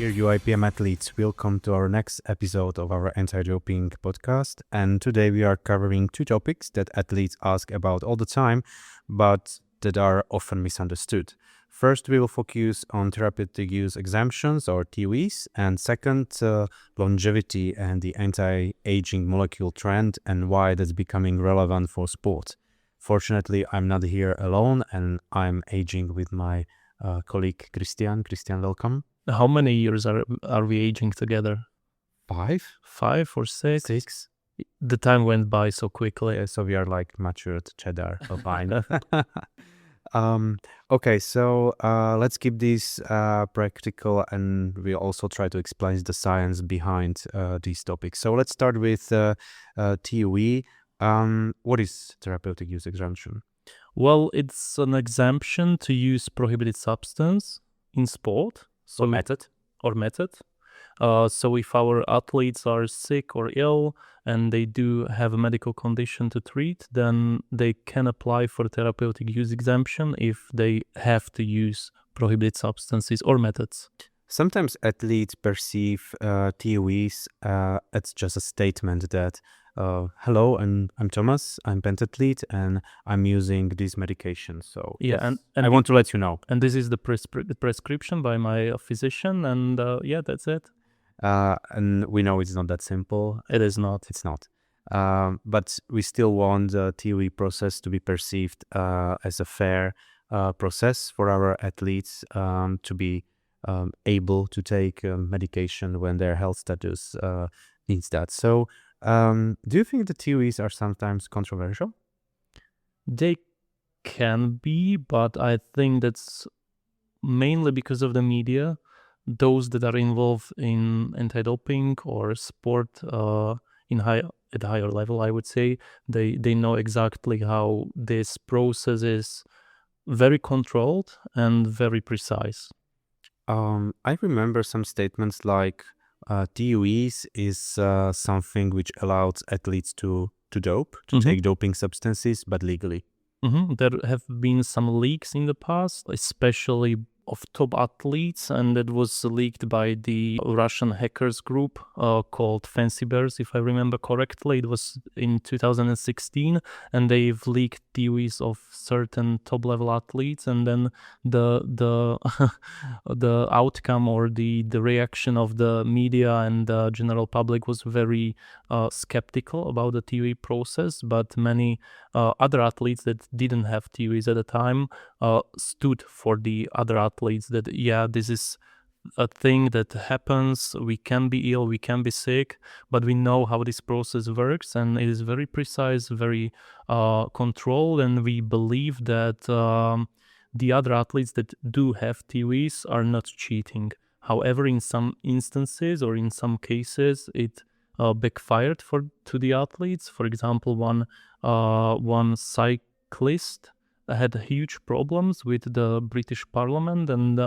Dear UIPM athletes, welcome to our next episode of our anti-doping podcast. And today we are covering two topics that athletes ask about all the time, but that are often misunderstood. First, we will focus on therapeutic use exemptions or TUEs, and second, longevity and the anti-aging molecule trend and why that's becoming relevant for sport. Fortunately, I'm not here alone, and I'm aging with my colleague Christian. Christian, welcome. How many years are we aging together? 5? 5 or 6? 6? The time went by so quickly. So we are like matured cheddar of wine. Okay, so let's keep this practical, and we'll also try to explain the science behind these topics. So let's start with TUE. What is therapeutic use exemption? Well, it's an exemption to use prohibited substance in sport. Or method. So if our athletes are sick or ill and they do have a medical condition to treat, then they can apply for therapeutic use exemption if they have to use prohibited substances or methods. Sometimes athletes perceive TUEs as just a statement that, hello, I'm Thomas, I'm pentathlete, and I'm using this medication. So Yeah, yes, and I want to let you know. And this is the prescription by my physician, and yeah, that's it. And we know it's not that simple. It is not. It's not. But we still want the TUE process to be perceived as a fair process for our athletes to be able to take medication when their health status needs that. So do you think the TUEs are sometimes controversial? They can be, but I think that's mainly because of the media. Those that are involved in anti-doping or sport at higher level, I would say, they know exactly how this process is very controlled and very precise. I remember some statements like TUEs is something which allows athletes to dope, to take doping substances, but legally. There have been some leaks in the past, especially of top athletes, and that was leaked by the Russian hackers group called Fancy Bears, if I remember correctly. It was in 2016, and they've leaked TUEs of certain top-level athletes, and then the the outcome or the reaction of the media and the general public was very skeptical about the TUE process, but many other athletes that didn't have TUEs at the time stood for the other athletes that, yeah, this is a thing that happens. We can be ill, we can be sick, but we know how this process works, and it is very precise, very controlled, and we believe that the other athletes that do have TUEs are not cheating. However, in some instances or in some cases, it backfired to the athletes. For example, one cyclist had huge problems with the British Parliament, and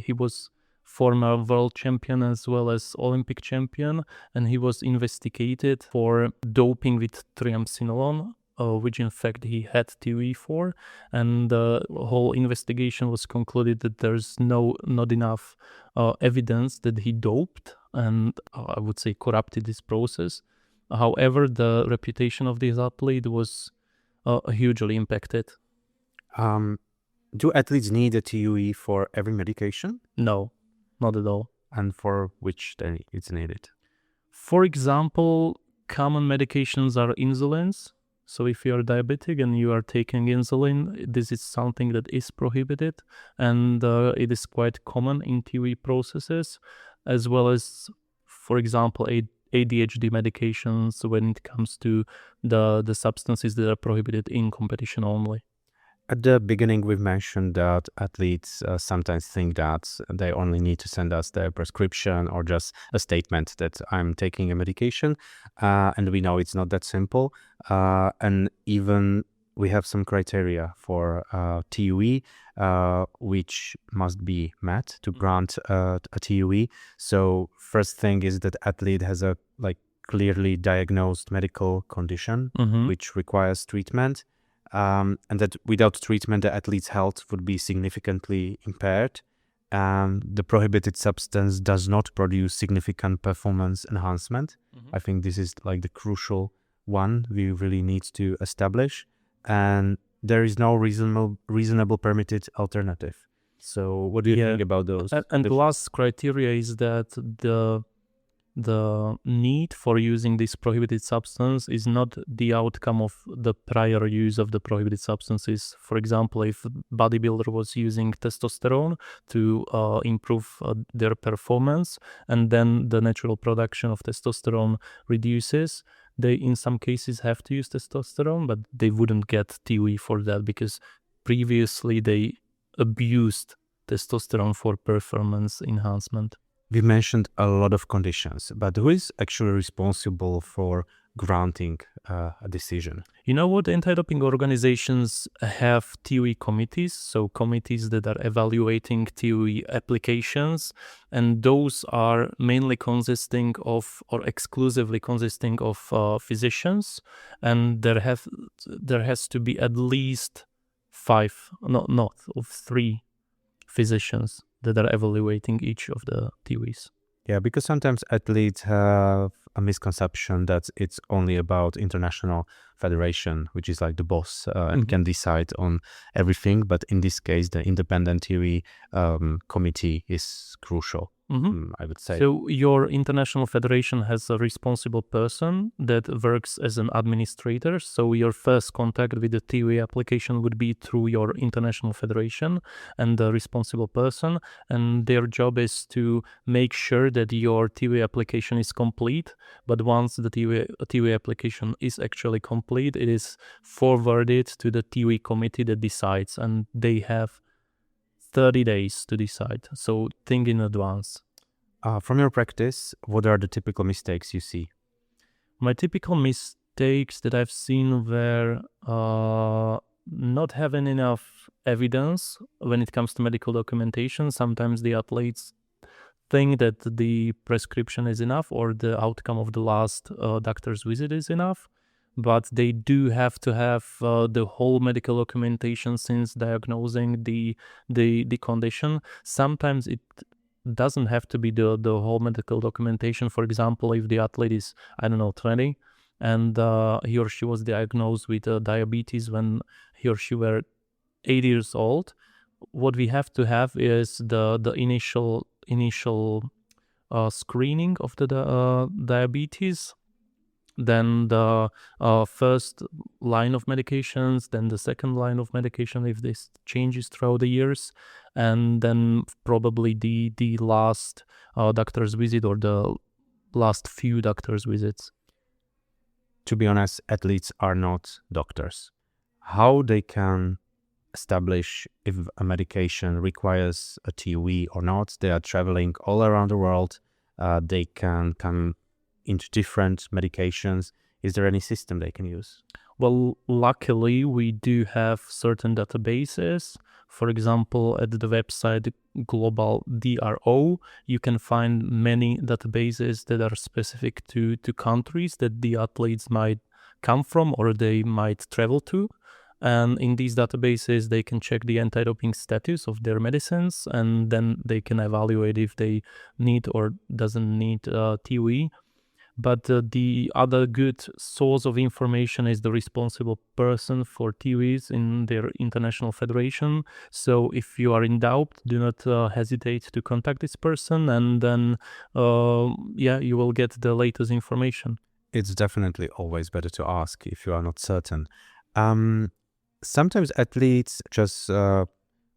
he was former world champion as well as Olympic champion, and he was investigated for doping with triamcinolone, which in fact he had TUE for, and the whole investigation was concluded that there's not enough evidence that he doped and I would say corrupted this process. However, the reputation of this athlete was hugely impacted. Do athletes need a TUE for every medication? No, not at all. And for which then it's needed? For example, common medications are insulins. So if you are diabetic and you are taking insulin, this is something that is prohibited, and it is quite common in TUE processes, as well as, for example, ADHD medications when it comes to the substances that are prohibited in competition only. At the beginning, we've mentioned that athletes sometimes think that they only need to send us their prescription or just a statement that I'm taking a medication. And we know it's not that simple. And even we have some criteria for TUE, which must be met to grant a TUE. So first thing is that athlete has a clearly diagnosed medical condition, which requires treatment. And that without treatment, the athlete's health would be significantly impaired. the prohibited substance does not produce significant performance enhancement. I think this is like the crucial one we really need to establish, and there is no reasonable permitted alternative. So what do you think about those? And the last criteria is that the need for using this prohibited substance is not the outcome of the prior use of the prohibited substances. For example, if bodybuilder was using testosterone to improve their performance, and then the natural production of testosterone reduces, they in some cases have to use testosterone, but they wouldn't get TUE for that because previously they abused testosterone for performance enhancement. We mentioned a lot of conditions, but who is actually responsible for granting a decision? You know what? Anti-doping organizations have TUE committees, so committees that are evaluating TUE applications, and those are mainly consisting of, or exclusively consisting of, physicians, and there has to be at least three physicians that are evaluating each of the TUEs. Yeah, because sometimes athletes have a misconception that it's only about international federation, which is like the boss and can decide on everything. But in this case, the independent TUE committee is crucial, I would say. So your international federation has a responsible person that works as an administrator. So your first contact with the TUE application would be through your international federation and the responsible person. And their job is to make sure that your TUE application is complete. But once the TUE application is actually complete, it is forwarded to the TUE committee that decides, and they have 30 days to decide. So think in advance. From your practice, what are the typical mistakes you see? My typical mistakes that I've seen were not having enough evidence when it comes to medical documentation. Sometimes the athletes think that the prescription is enough or the outcome of the last doctor's visit is enough, but they do have to have the whole medical documentation since diagnosing the condition. Sometimes it doesn't have to be the whole medical documentation. For example, if the athlete is, 20 and he or she was diagnosed with diabetes when he or she were 8 years old, what we have to have is the initial screening of the diabetes, then the first line of medications, then the second line of medication if this changes throughout the years, and then probably the last doctor's visit or the last few doctor's visits. To be honest, athletes are not doctors. How they can establish if a medication requires a TUE or not? They are traveling all around the world. They can come into different medications. Is there any system they can use? Well, luckily, we do have certain databases. For example, at the website Global DRO, you can find many databases that are specific to countries that the athletes might come from or they might travel to. And in these databases, they can check the anti-doping status of their medicines, and then they can evaluate if they need or doesn't need TUE. But the other good source of information is the responsible person for TUEs in their international federation. So if you are in doubt, do not hesitate to contact this person, and then you will get the latest information. It's definitely always better to ask if you are not certain. Sometimes athletes just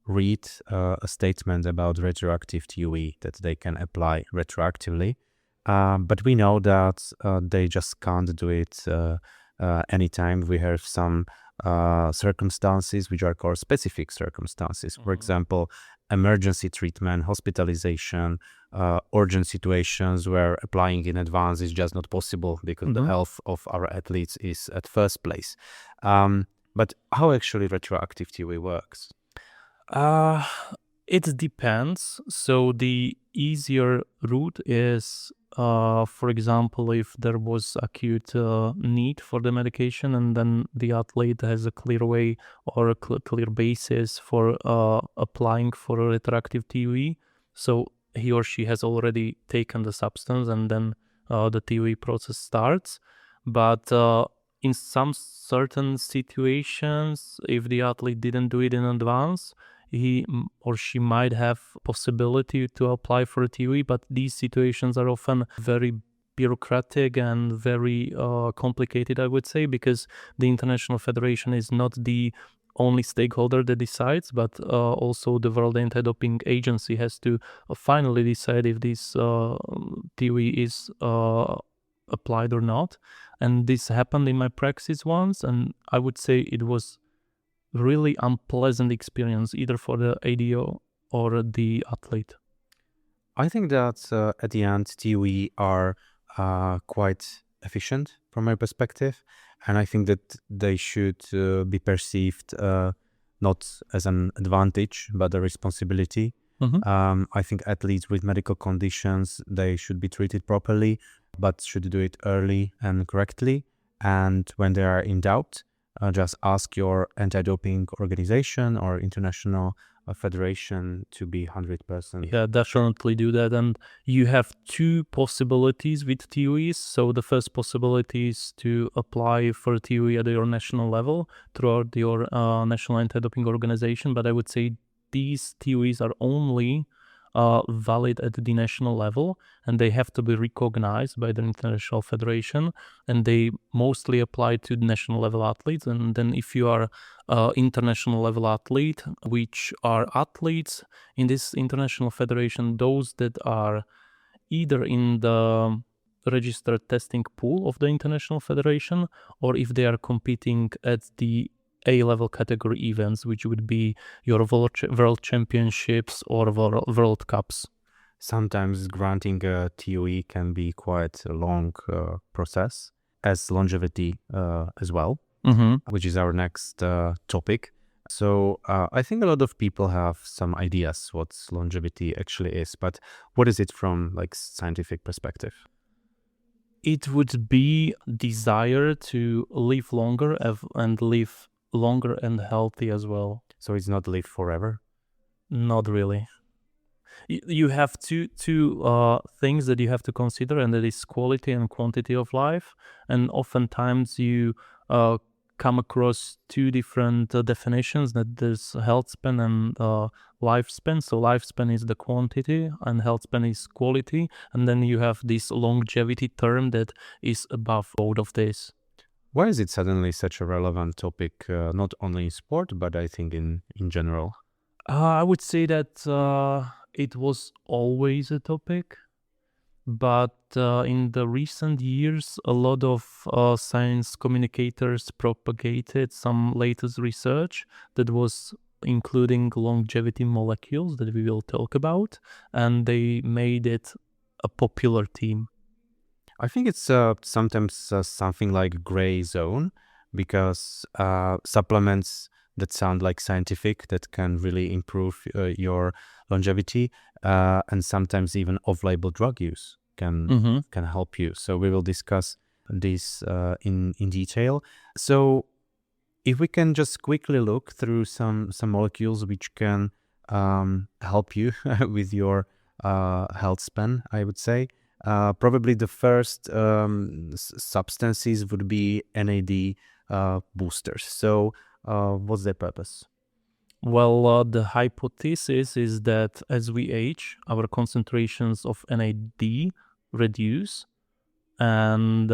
read a statement about retroactive TUE that they can apply retroactively. But we know that they just can't do it anytime. We have some circumstances which are called specific circumstances. For example, emergency treatment, hospitalization, urgent situations where applying in advance is just not possible because the health of our athletes is at first place. But how actually retroactive TUE works? It depends. So the easier route is, for example, if there was acute need for the medication and then the athlete has a clear way or a clear basis for applying for a retroactive TUE, So he or she has already taken the substance, and then the TUE process starts. But in some certain situations, if the athlete didn't do it in advance, he or she might have possibility to apply for a TUE, but these situations are often very bureaucratic and very complicated, I would say, because the International Federation is not the only stakeholder that decides, but also the World Anti-Doping Agency has to finally decide if this TUE is applied or not. And this happened in my practice once, and I would say it was really unpleasant experience either for the ADO or the athlete. I think that at the end, TUE are quite efficient from my perspective, and I think that they should be perceived not as an advantage, but a responsibility. I think athletes with medical conditions, they should be treated properly, but should do it early and correctly. And when they are in doubt, just ask your anti-doping organization or international federation to be 100%. Yeah, definitely do that. And you have two possibilities with TUEs. So the first possibility is to apply for a TUE at your national level throughout your national anti-doping organization. But I would say these TUEs are only valid at the national level, and they have to be recognized by the International Federation, and they mostly apply to the national level athletes. And then if you are international level athlete, which are athletes in this International Federation, those that are either in the registered testing pool of the International Federation, or if they are competing at the A-level category events, which would be your world championships or world cups. Sometimes granting a TUE can be quite a long process, as longevity as well, which is our next topic. So I think a lot of people have some ideas what longevity actually is, but what is it from like scientific perspective? It would be desire to live longer and live longer and healthy as well. So it's not live forever? Not really. You have two things that you have to consider, and that is quality and quantity of life. And oftentimes you come across two different definitions, that there's health span and lifespan. So lifespan is the quantity and health span is quality. And then you have this longevity term that is above both of these. Why is it suddenly such a relevant topic, not only in sport, but I think in general? I would say that it was always a topic, but in the recent years, a lot of science communicators propagated some latest research that was including longevity molecules that we will talk about, and they made it a popular theme. I think it's sometimes something like gray zone, because supplements that sound like scientific, that can really improve your longevity, and sometimes even off-label drug use can help you. So we will discuss this in detail. So if we can just quickly look through some molecules which can help you with your health span, I would say. Probably the first substances would be NAD boosters. So what's their purpose? Well, the hypothesis is that as we age, our concentrations of NAD reduce, and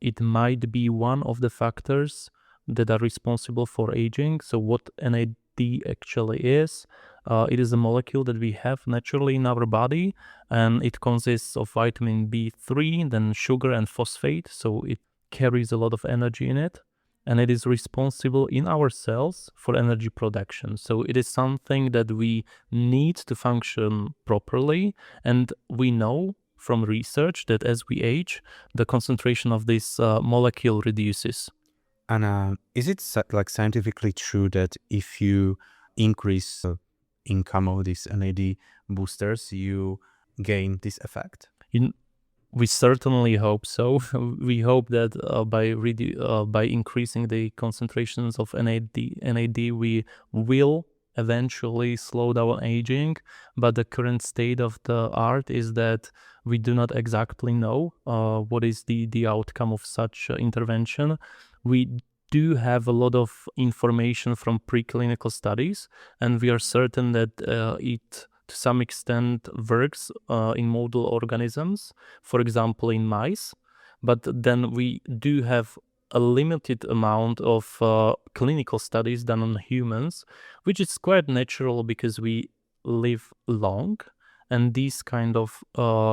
it might be one of the factors that are responsible for aging. So what NAD actually is, it is a molecule that we have naturally in our body, and it consists of vitamin B3, then sugar and phosphate, so it carries a lot of energy in it, and it is responsible in our cells for energy production. So it is something that we need to function properly, and we know from research that as we age, the concentration of this molecule reduces. And is it like scientifically true that if you increase income of these NAD boosters, you gain this effect? We certainly hope so. We hope that by increasing the concentrations of NAD, we will eventually slow down aging, but the current state of the art is that we do not exactly know what is the outcome of such intervention. We do have a lot of information from preclinical studies, and we are certain that it to some extent works in model organisms, for example in mice, but then we do have a limited amount of clinical studies done on humans, which is quite natural because we live long, and these kind of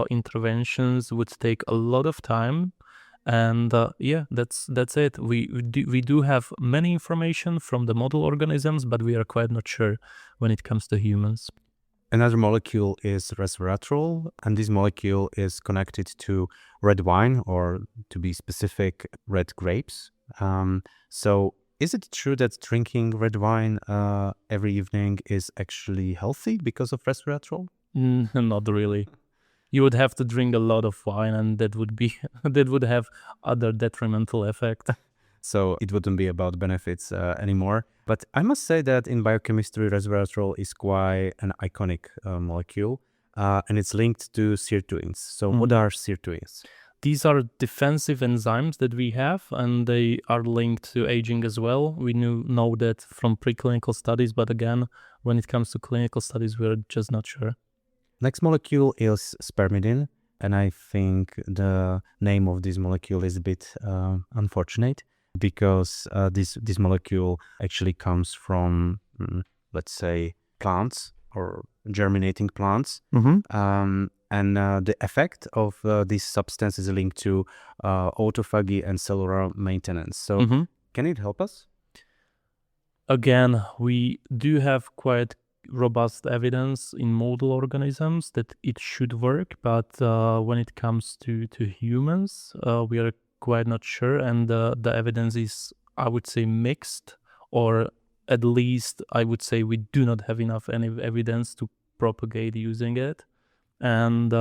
interventions would take a lot of time. And that's it. We do have many information from the model organisms, but we are quite not sure when it comes to humans. Another molecule is resveratrol, and this molecule is connected to red wine, or to be specific, red grapes. So is it true that drinking red wine every evening is actually healthy because of resveratrol? Not really. You would have to drink a lot of wine, and that would have other detrimental effect. So it wouldn't be about benefits anymore. But I must say that in biochemistry, resveratrol is quite an iconic molecule, and it's linked to sirtuins. So what are sirtuins? These are defensive enzymes that we have, and they are linked to aging as well. We know that from preclinical studies, but again, when it comes to clinical studies, we're just not sure. Next molecule is spermidine, and I think the name of this molecule is a bit unfortunate, because this molecule actually comes from, let's say, plants or germinating plants. And the effect of this substance is linked to autophagy and cellular maintenance. So can it help us? Again, we do have quite robust evidence in model organisms that it should work, but when it comes to humans, we are quite not sure, and the evidence is, I would say, mixed, or at least I would say we do not have enough evidence to propagate using it. And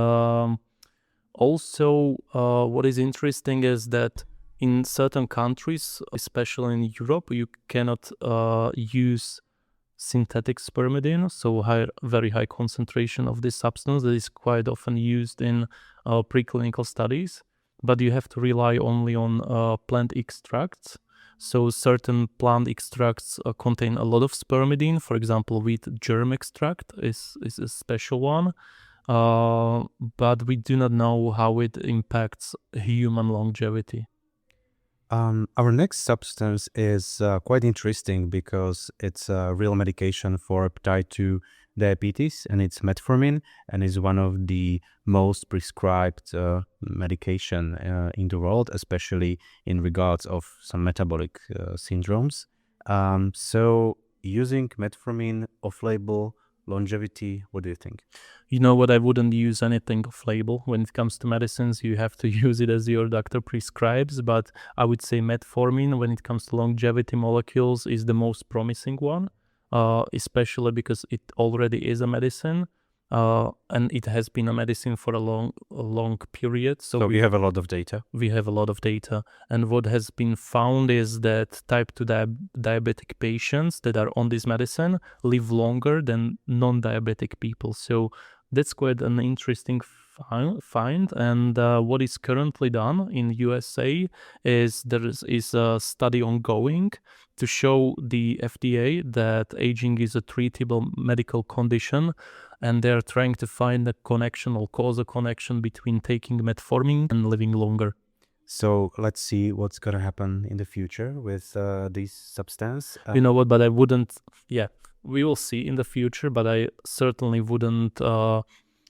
also what is interesting is that in certain countries, especially in Europe, you cannot use synthetic spermidine, so very high concentration of this substance that is quite often used in preclinical studies, but you have to rely only on plant extracts. So certain plant extracts contain a lot of spermidine. For example, wheat germ extract is a special one, but we do not know how it impacts human longevity. Our next substance is quite interesting because it's a real medication for type 2 diabetes, and it's metformin, and is one of the most prescribed medication in the world, especially in regards of some metabolic syndromes. So using metformin off-label, longevity, what do you think? You know what, I wouldn't use anything off-label. When it comes to medicines, you have to use it as your doctor prescribes, but I would say metformin, when it comes to longevity molecules, is the most promising one, especially because it already is a medicine, and it has been a medicine for a long period. So we have a lot of data. We have a lot of data, and what has been found is that type 2 diabetic patients that are on this medicine live longer than non-diabetic people. So that's quite an interesting find. And what is currently done in USA is there is a study ongoing to show the FDA that aging is a treatable medical condition, and they're trying to find a connection or causal connection between taking metformin and living longer. So let's see what's going to happen in the future with this substance. You know what, but I wouldn't, we will see in the future, but I certainly wouldn't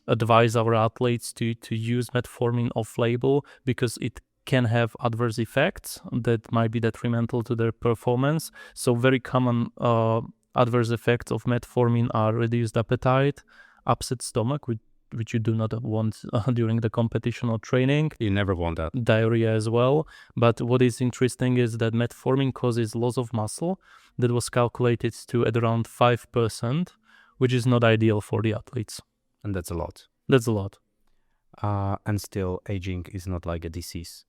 advise our athletes to use metformin off-label, because it can have adverse effects that might be detrimental to their performance. So very common adverse effects of metformin are reduced appetite, upset stomach, which you do not want during the competition or training. You never want that. Diarrhea as well. But what is interesting is that metformin causes loss of muscle that was calculated to at around 5%, which is not ideal for the athletes. And that's a lot. That's a lot. And still, aging is not like a disease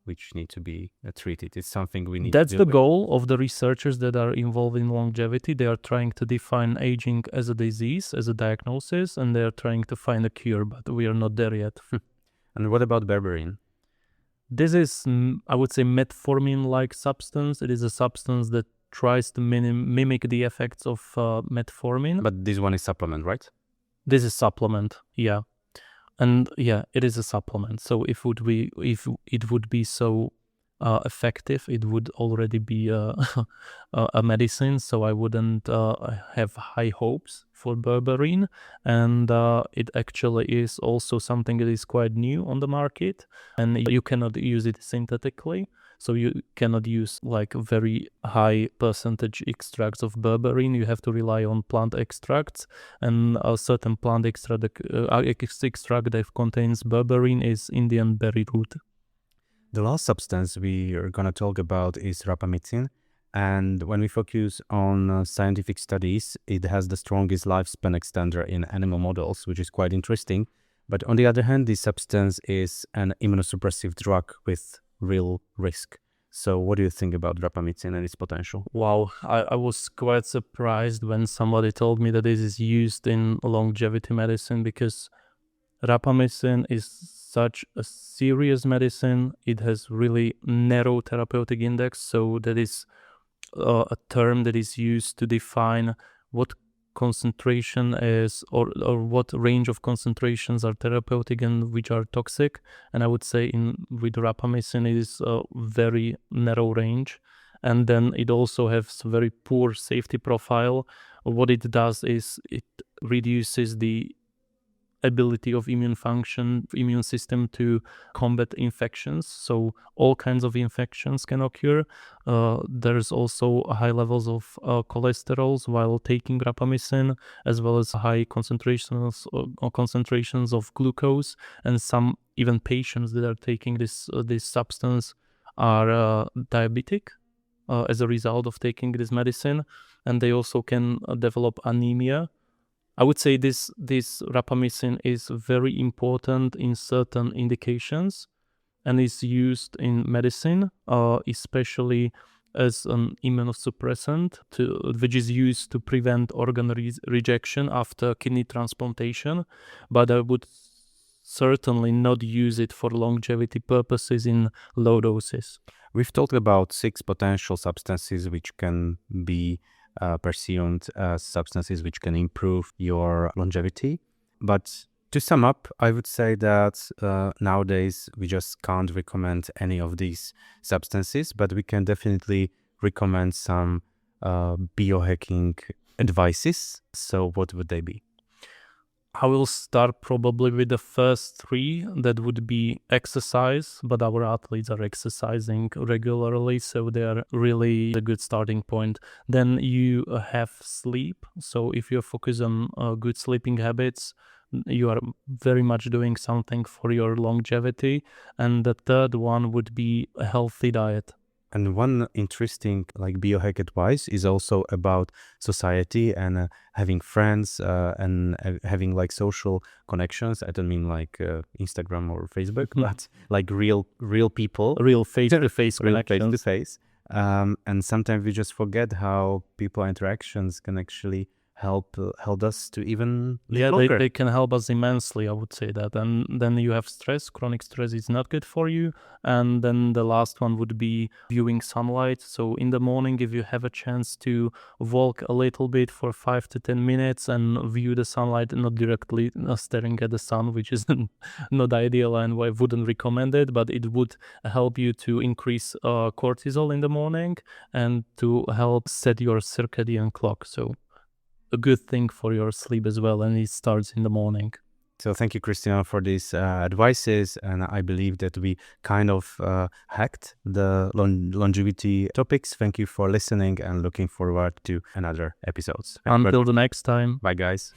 which need to be treated. It's something we need That's to the deal with. goal of the researchers that are involved in longevity. They are trying to define aging as a disease, as a diagnosis, and they are trying to find a cure, but we are not there yet. And what about berberine? This is, I would say, metformin-like substance. It is a substance that tries to mimic the effects of metformin. But this one is supplement, right? This is supplement, yeah. And yeah, it is a supplement. So if it would be so effective, it would already be a medicine. So I wouldn't have high hopes for berberine. And it actually is also something that is quite new on the market, and you cannot use it synthetically. So you cannot use like very high percentage extracts of berberine. You have to rely on plant extracts, and a certain plant extract that contains berberine is Indian berry root. The last substance we are going to talk about is rapamycin. And when we focus on scientific studies, it has the strongest lifespan extender in animal models, which is quite interesting. But on the other hand, this substance is an immunosuppressive drug with real risk. So what do you think about rapamycin and its potential? Wow, I was quite surprised when somebody told me that this is used in longevity medicine, because rapamycin is such a serious medicine. It has really narrow therapeutic index, so that is a term that is used to define what concentration is, or what range of concentrations are therapeutic and which are toxic. And I would say with rapamycin it is a very narrow range, and then it also has very poor safety profile. What it does is it reduces the ability of immune system to combat infections. So all kinds of infections can occur. There's also high levels of cholesterols while taking rapamycin, as well as high concentrations of glucose. And some even patients that are taking this substance are diabetic as a result of taking this medicine, and they also can develop anemia. I would say this rapamycin is very important in certain indications and is used in medicine, especially as an immunosuppressant, which is used to prevent organ rejection after kidney transplantation. But I would certainly not use it for longevity purposes in low doses. We've talked about 6 potential substances which can be pursued as substances which can improve your longevity. But to sum up, I would say that nowadays we just can't recommend any of these substances, but we can definitely recommend some biohacking advices. So what would they be? I will start probably with the first 3. That would be exercise, but our athletes are exercising regularly, so they are really a good starting point. Then you have sleep. So if you focus on good sleeping habits, you are very much doing something for your longevity. And the third one would be a healthy diet. And one interesting biohack advice is also about society and having friends and having social connections. I don't mean Instagram or Facebook, but real people, real face-to-face real connections. face-to-face. And sometimes we just forget how people interactions can actually help us to even live longer. They can help us immensely, I would say that. And then you have stress. Chronic stress is not good for you. And then the last one would be viewing sunlight. So in the morning, if you have a chance to walk a little bit for 5 to 10 minutes and view the sunlight, not directly staring at the sun, which is not ideal and I wouldn't recommend it, but it would help you to increase cortisol in the morning and to help set your circadian clock. So a good thing for your sleep as well, and it starts in the morning. So thank you, Christian, for these advices, and I believe that we kind of hacked the longevity topics. Thank you for listening, and looking forward to another episodes. Until the next time. Bye, guys.